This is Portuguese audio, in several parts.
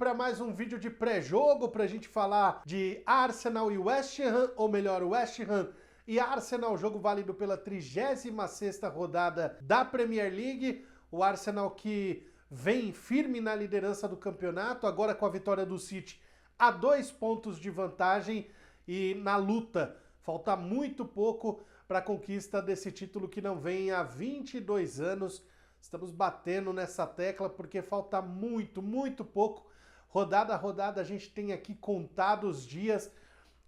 para mais um vídeo de pré-jogo para a gente falar de Arsenal e West Ham, ou melhor, West Ham e Arsenal, jogo válido pela 36ª rodada da Premier League. O Arsenal que vem firme na liderança do campeonato, agora com a vitória do City a 2 pontos de vantagem e na luta. Falta muito pouco para a conquista desse título que não vem há 22 anos. Estamos batendo nessa tecla porque falta muito pouco. Rodada a rodada a gente tem aqui contado os dias,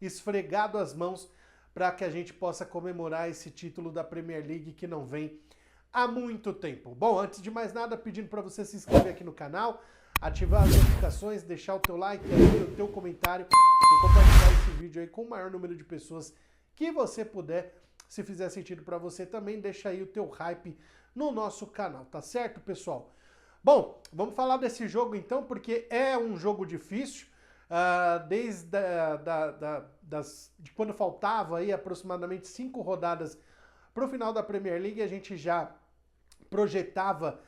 esfregado as mãos para que a gente possa comemorar esse título da Premier League que não vem há muito tempo. Bom, antes de mais nada, pedindo para você se inscrever aqui no canal, ativar as notificações, deixar o teu like, o teu comentário e compartilhar esse vídeo aí com o maior número de pessoas que você puder. Se fizer sentido para você também, deixa aí o teu hype no nosso canal, tá certo, pessoal? Bom, vamos falar desse jogo então, porque é um jogo difícil, desde de quando faltava aí aproximadamente 5 rodadas para o final da Premier League, a gente já projetava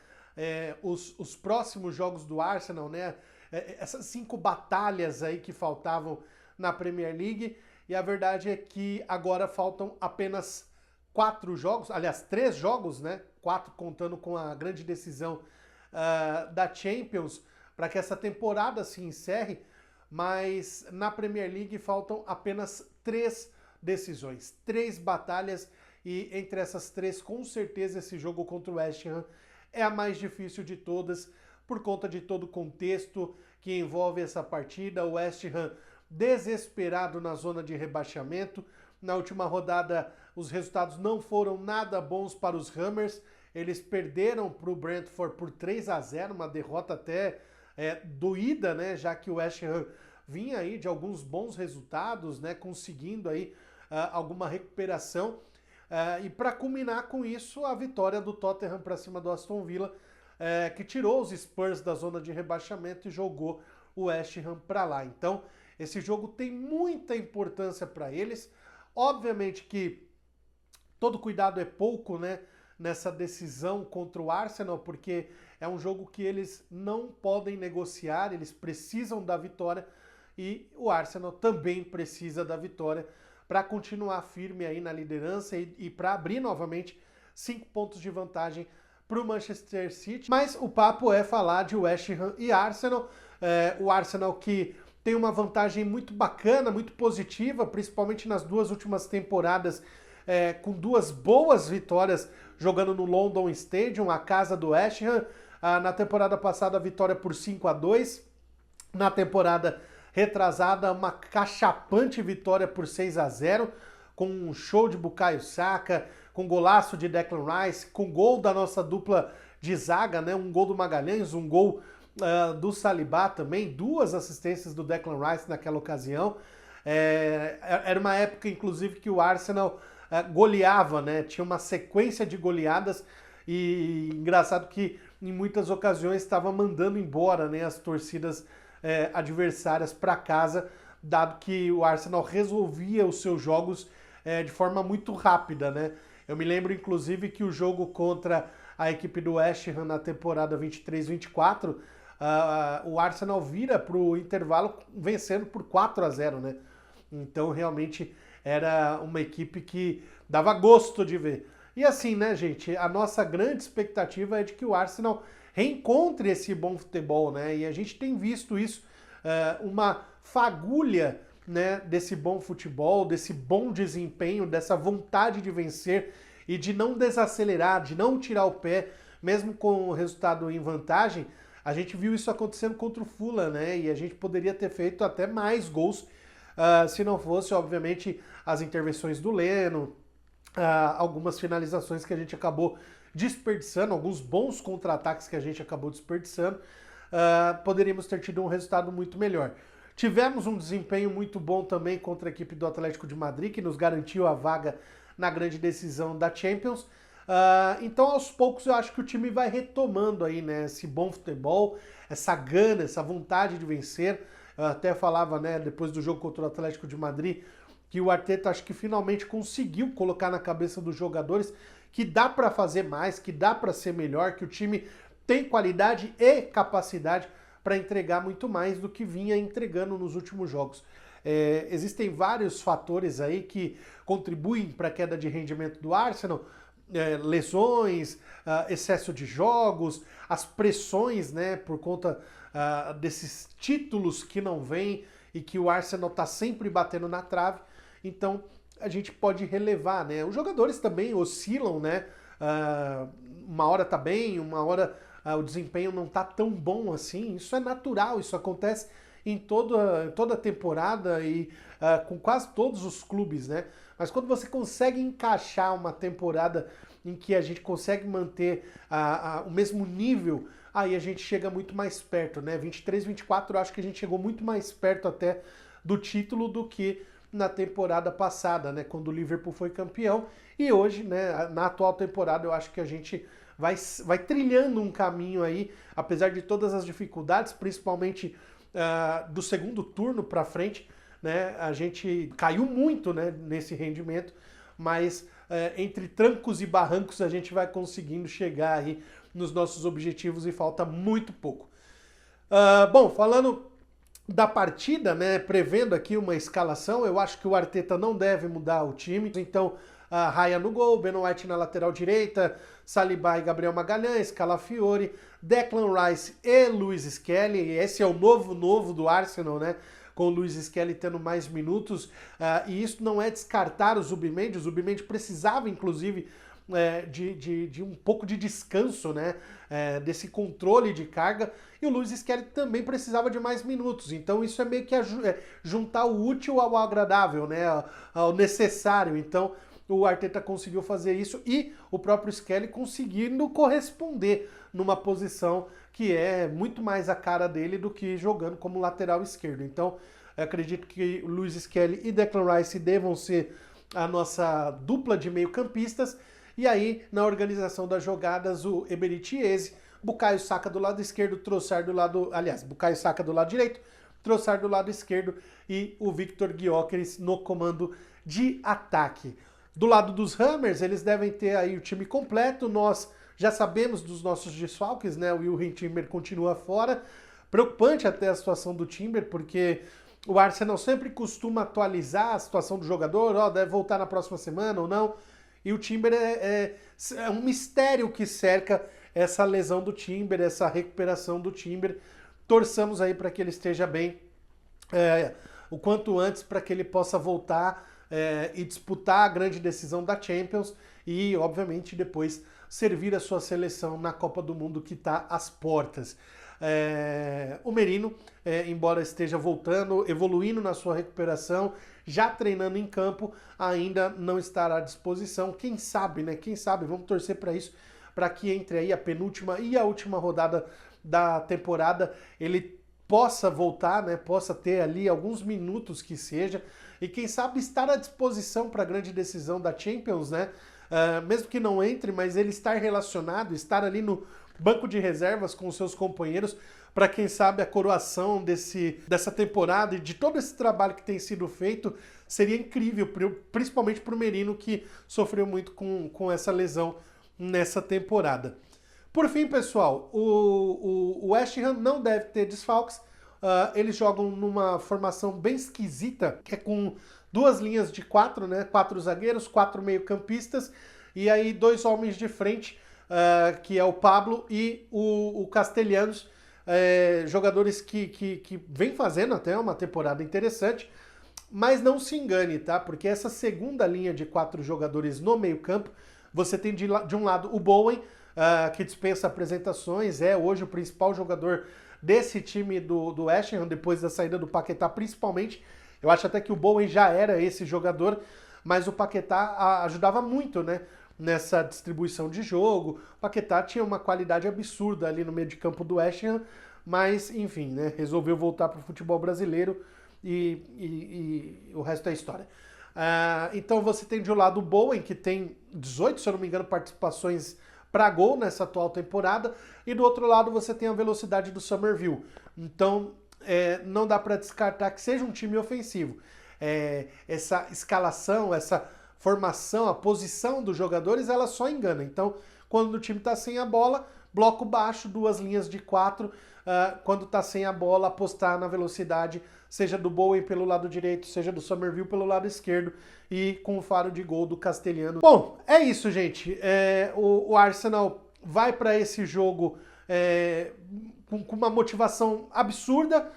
os próximos jogos do Arsenal, né? Essas 5 batalhas aí que faltavam na Premier League, e a verdade é que agora faltam apenas 4 jogos, aliás, 3 jogos, né? 4 contando com a grande decisão da Champions, para que essa temporada se encerre, mas na Premier League faltam apenas 3 decisões, 3 batalhas, e entre essas 3, com certeza, esse jogo contra o West Ham é a mais difícil de todas, por conta de todo o contexto que envolve essa partida. O West Ham desesperado na zona de rebaixamento. Na última rodada, os resultados não foram nada bons para os Hammers. Eles perderam para o Brentford por 3-0, uma derrota até doída, né? Já que o West Ham vinha aí de alguns bons resultados, né? Conseguindo aí alguma recuperação. E para culminar com isso, a vitória do Tottenham para cima do Aston Villa, que tirou os Spurs da zona de rebaixamento e jogou o West Ham para lá. Então, esse jogo tem muita importância para eles. Obviamente que todo cuidado é pouco, né, nessa decisão contra o Arsenal, porque é um jogo que eles não podem negociar, eles precisam da vitória e o Arsenal também precisa da vitória para continuar firme aí na liderança e para abrir novamente 5 pontos de vantagem para o Manchester City. Mas o papo é falar de West Ham e Arsenal. O Arsenal que tem uma vantagem muito bacana, muito positiva, principalmente nas 2 últimas temporadas, com 2 boas vitórias jogando no London Stadium, a casa do West Ham. Na temporada passada, a vitória por 5-2. Na temporada retrasada, uma cachapante vitória por 6-0, com um show de Bukayo Saka, com golaço de Declan Rice, com gol da nossa dupla de zaga, né? Um gol do Magalhães, um gol do Saliba também, 2 assistências do Declan Rice naquela ocasião. Era uma época, inclusive, que o Arsenal goleava, né? Tinha uma sequência de goleadas e engraçado que em muitas ocasiões estava mandando embora, né, as torcidas adversárias para casa, dado que o Arsenal resolvia os seus jogos de forma muito rápida, né? Eu me lembro, inclusive, que o jogo contra a equipe do West Ham na temporada 23-24, o Arsenal vira para o intervalo vencendo por 4-0, né? Então, realmente, era uma equipe que dava gosto de ver. E assim, né, gente, a nossa grande expectativa é de que o Arsenal reencontre esse bom futebol, né? E a gente tem visto isso, uma fagulha, né, desse bom futebol, desse bom desempenho, dessa vontade de vencer e de não desacelerar, de não tirar o pé, mesmo com o resultado em vantagem. A gente viu isso acontecendo contra o Fulham, né? E a gente poderia ter feito até mais gols, se não fosse, obviamente, as intervenções do Leno, algumas finalizações que a gente acabou desperdiçando, alguns bons contra-ataques que a gente acabou desperdiçando. Poderíamos ter tido um resultado muito melhor. Tivemos um desempenho muito bom também contra a equipe do Atlético de Madrid, que nos garantiu a vaga na grande decisão da Champions. Então, aos poucos, eu acho que o time vai retomando aí, né, esse bom futebol, essa gana, essa vontade de vencer. Eu até falava, né, depois do jogo contra o Atlético de Madrid, que o Arteta acho que finalmente conseguiu colocar na cabeça dos jogadores que dá para fazer mais, que dá para ser melhor, que o time tem qualidade e capacidade para entregar muito mais do que vinha entregando nos últimos jogos. Existem vários fatores aí que contribuem para a queda de rendimento do Arsenal, lesões, excesso de jogos, as pressões, né, por conta desses títulos que não vêm e que o Arsenal está sempre batendo na trave. Então a gente pode relevar, né? Os jogadores também oscilam, né? Uma hora tá bem, uma hora o desempenho não tá tão bom assim. Isso é natural, isso acontece em toda temporada e com quase todos os clubes, né? Mas quando você consegue encaixar uma temporada em que a gente consegue manter o mesmo nível, aí a gente chega muito mais perto, né? 23, 24, eu acho que a gente chegou muito mais perto até do título do que na temporada passada, né? Quando o Liverpool foi campeão. E hoje, né, na atual temporada, eu acho que a gente vai trilhando um caminho aí, apesar de todas as dificuldades, principalmente do segundo turno para frente, né? A gente caiu muito, né, nesse rendimento, mas entre trancos e barrancos a gente vai conseguindo chegar aí nos nossos objetivos e falta muito pouco. Bom, falando da partida, né, prevendo aqui uma escalação, eu acho que o Arteta não deve mudar o time, então Raya no gol, Ben White na lateral direita, Saliba e Gabriel Magalhães, Calafiori, Declan Rice e Luiz Skelly. Esse é o novo do Arsenal, né? Com o Luiz Skelly tendo mais minutos, e isso não é descartar o Zubimendi precisava, inclusive, de um pouco de descanso, né? Desse controle de carga, e o Luiz Skelly também precisava de mais minutos, então isso é meio que juntar o útil ao agradável, né? Ao necessário. Então o Arteta conseguiu fazer isso e o próprio Skelly conseguindo corresponder numa posição que é muito mais a cara dele do que jogando como lateral esquerdo. Então, acredito que Luiz Skelly e Declan Rice devam ser a nossa dupla de meio-campistas. E aí, na organização das jogadas, o Eberechi Eze, Bukayo Saka do lado esquerdo, Trossard do lado... Aliás, Bukayo Saka do lado direito, Trossard do lado esquerdo e o Victor Gyökeres no comando de ataque. Do lado dos Hammers, eles devem ter aí o time completo. Nós já sabemos dos nossos desfalques, né? O Wilhelm Timber continua fora. Preocupante até a situação do Timber, porque o Arsenal sempre costuma atualizar a situação do jogador, deve voltar na próxima semana ou não. E o Timber é um mistério que cerca essa lesão do Timber, essa recuperação do Timber. Torçamos aí para que ele esteja bem o quanto antes, para que ele possa voltar e disputar a grande decisão da Champions e, obviamente, depois servir a sua seleção na Copa do Mundo que está às portas. O Merino, embora esteja voltando, evoluindo na sua recuperação, já treinando em campo, ainda não estará à disposição. Quem sabe, né? Quem sabe, vamos torcer para isso, para que entre aí a penúltima e a última rodada da temporada ele possa voltar, né? Possa ter ali alguns minutos que seja, e quem sabe estar à disposição para a grande decisão da Champions, né? Mesmo que não entre, mas ele estar relacionado, estar ali no banco de reservas com os seus companheiros, para quem sabe a coroação dessa temporada e de todo esse trabalho que tem sido feito, seria incrível, principalmente para o Merino, que sofreu muito com essa lesão nessa temporada. Por fim, pessoal, o West Ham não deve ter desfalques. Eles jogam numa formação bem esquisita, que é com duas linhas de 4, né? 4 zagueiros, 4 meio-campistas, e aí 2 homens de frente, que é o Pablo e o Castellanos, jogadores que vem fazendo até uma temporada interessante, mas não se engane, tá? Porque essa segunda linha de 4 jogadores no meio-campo, você tem de um lado o Bowen, que dispensa apresentações, é hoje o principal jogador desse time do West Ham, depois da saída do Paquetá, principalmente. Eu acho até que o Bowen já era esse jogador, mas o Paquetá ajudava muito, né, nessa distribuição de jogo. O Paquetá tinha uma qualidade absurda ali no meio de campo do West Ham, mas, enfim, né, resolveu voltar para o futebol brasileiro e o resto é história. Então você tem de um lado o Bowen, que tem 18, se eu não me engano, participações para gol nessa atual temporada, e do outro lado você tem a velocidade do Summerville. Então não dá para descartar que seja um time ofensivo. Essa escalação, essa formação, a posição dos jogadores, ela só engana. Então, quando o time está sem a bola, bloco baixo, 2 linhas de 4, quando tá sem a bola, apostar na velocidade, seja do Bowen pelo lado direito, seja do Summerville pelo lado esquerdo, e com o faro de gol do Castelhano. Bom, é isso, gente. O Arsenal vai para esse jogo com uma motivação absurda.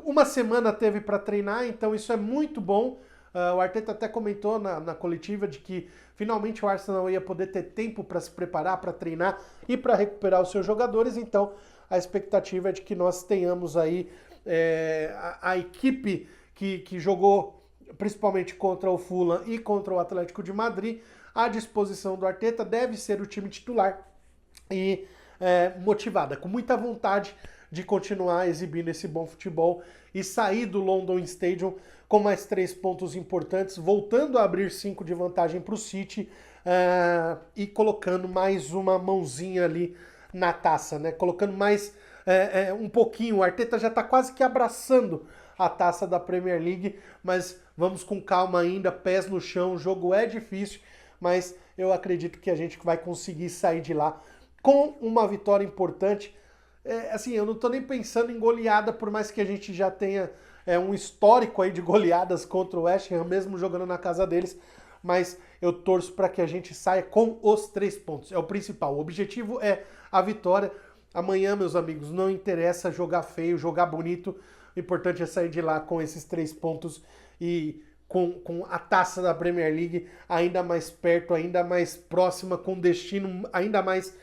Uma semana teve para treinar, então isso é muito bom. O Arteta até comentou na coletiva de que finalmente o Arsenal ia poder ter tempo para se preparar, para treinar e para recuperar os seus jogadores. Então a expectativa é de que nós tenhamos aí a equipe que jogou principalmente contra o Fulham e contra o Atlético de Madrid à disposição do Arteta. Deve ser o time titular e motivada, com muita vontade de continuar exibindo esse bom futebol e sair do London Stadium com mais 3 pontos importantes, voltando a abrir 5 de vantagem para o City e colocando mais uma mãozinha ali na taça, né? Colocando mais um pouquinho. O Arteta já está quase que abraçando a taça da Premier League, mas vamos com calma ainda, pés no chão, o jogo é difícil, mas eu acredito que a gente vai conseguir sair de lá com uma vitória importante. Assim, eu não tô nem pensando em goleada, por mais que a gente já tenha um histórico aí de goleadas contra o West Ham, mesmo jogando na casa deles, mas eu torço para que a gente saia com os 3 pontos. É o principal. O objetivo é a vitória. Amanhã, meus amigos, não interessa jogar feio, jogar bonito. O importante é sair de lá com esses 3 pontos e com a taça da Premier League ainda mais perto, ainda mais próxima, com destino ainda mais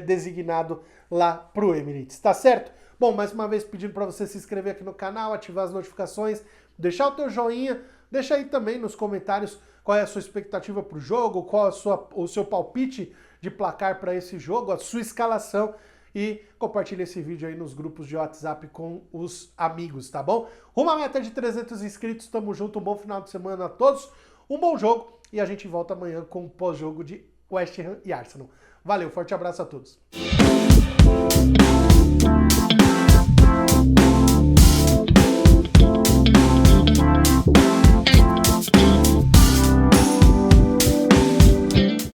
designado lá pro Emirates, tá certo? Bom, mais uma vez pedindo para você se inscrever aqui no canal, ativar as notificações, deixar o teu joinha, deixa aí também nos comentários qual é a sua expectativa pro jogo, qual o seu palpite de placar para esse jogo, a sua escalação, e compartilha esse vídeo aí nos grupos de WhatsApp com os amigos, tá bom? Rumo à meta de 300 inscritos, tamo junto, um bom final de semana a todos, um bom jogo, e a gente volta amanhã com o pós-jogo de West Ham e Arsenal. Valeu, forte abraço a todos.